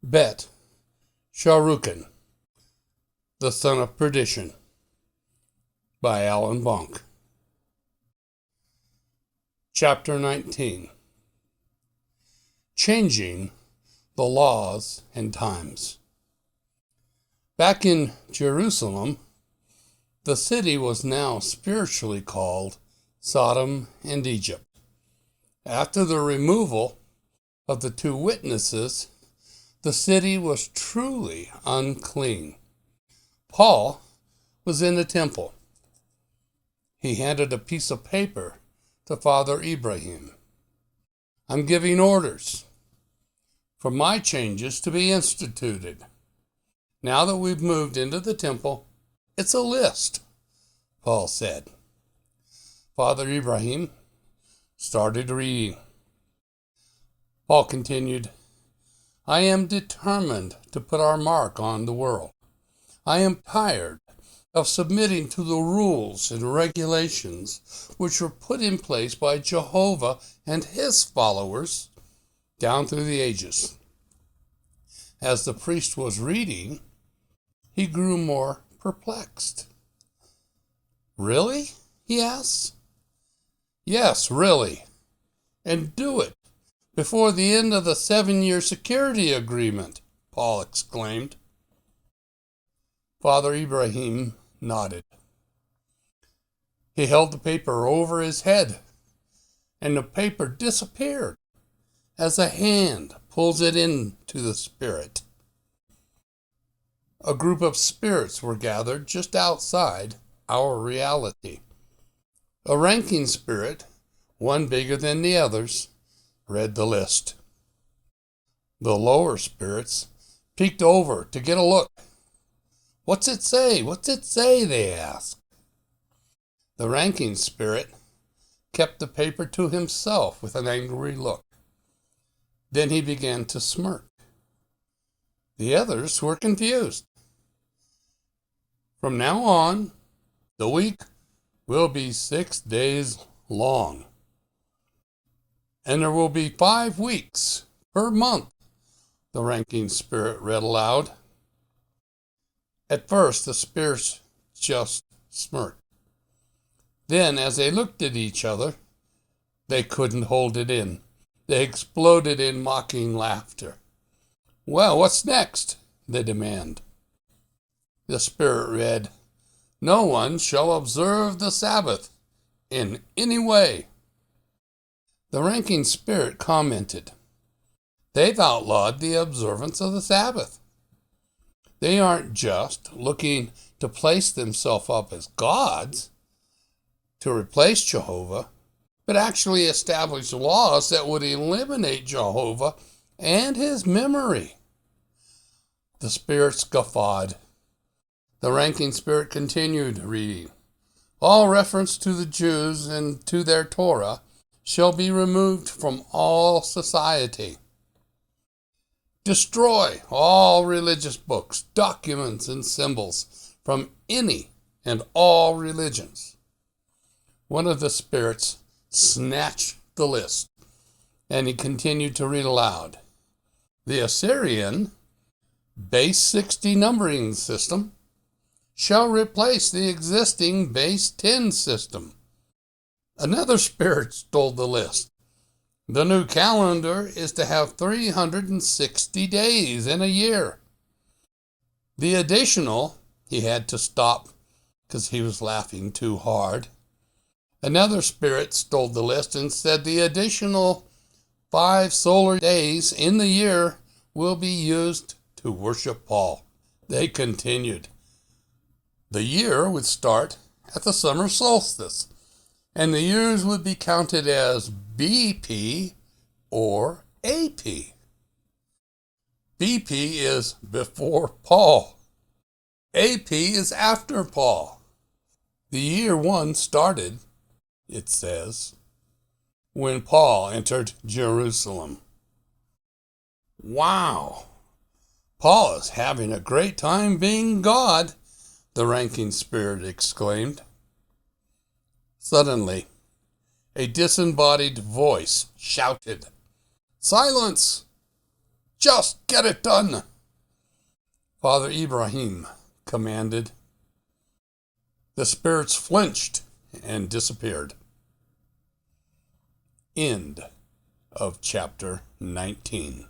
Bet, Sharukkin, the Son of Perdition, by Alan Bonk. Chapter 19. Changing the Laws and Times. Back in Jerusalem, the city was now spiritually called Sodom and Egypt. After the removal of the two witnesses, the city was truly unclean. Paul was in the temple. He handed a piece of paper to Father Ibrahim. "I'm giving orders for my changes to be instituted. Now that we've moved into the temple, it's a list," Paul said. Father Ibrahim started reading. Paul continued, "I am determined to put our mark on the world. I am tired of submitting to the rules and regulations which were put in place by Jehovah and his followers down through the ages." As the priest was reading, he grew more perplexed. "Really?" he asked. "Yes, really. And do it before the end of the 7-year security agreement," Paul exclaimed. Father Ibrahim nodded. He held the paper over his head, and the paper disappeared as a hand pulls it into the spirit. A group of spirits were gathered just outside our reality. A ranking spirit, one bigger than the others, read the list. The lower spirits peeked over to get a look. "What's it say? What's it say?" they asked. The ranking spirit kept the paper to himself with an angry look. Then he began to smirk. The others were confused. "From now on, the week will be 6 days long. And there will be 5 weeks per month," the ranking spirit read aloud. At first, the spirits just smirked. Then, as they looked at each other, they couldn't hold it in. They exploded in mocking laughter. "Well, what's next?" they demanded. The spirit read, "No one shall observe the Sabbath in any way." The ranking spirit commented, "They've outlawed the observance of the Sabbath. They aren't just looking to place themselves up as gods, to replace Jehovah, but actually establish laws that would eliminate Jehovah and his memory." The spirits guffawed. The ranking spirit continued reading. "All reference to the Jews and to their Torah shall be removed from all society. Destroy all religious books, documents, and symbols from any and all religions." One of the spirits snatched the list, and he continued to read aloud. "The Assyrian base 60 numbering system shall replace the existing base 10 system." Another spirit stole the list. "The new calendar is to have 360 days in a year." The additional, he had to stop because he was laughing too hard. Another spirit stole the list and said the additional 5 solar days in the year will be used to worship Paul. They continued. The year would start at the summer solstice, and the years would be counted as BP or AP. BP is before Paul. AP is after Paul. The year 1 started, it says, when Paul entered Jerusalem. "Wow! Paul is having a great time being God," the ranking spirit exclaimed. Suddenly, a disembodied voice shouted, "Silence! Just get it done, Father Ibrahim commanded. The spirits flinched and disappeared. End of chapter 19.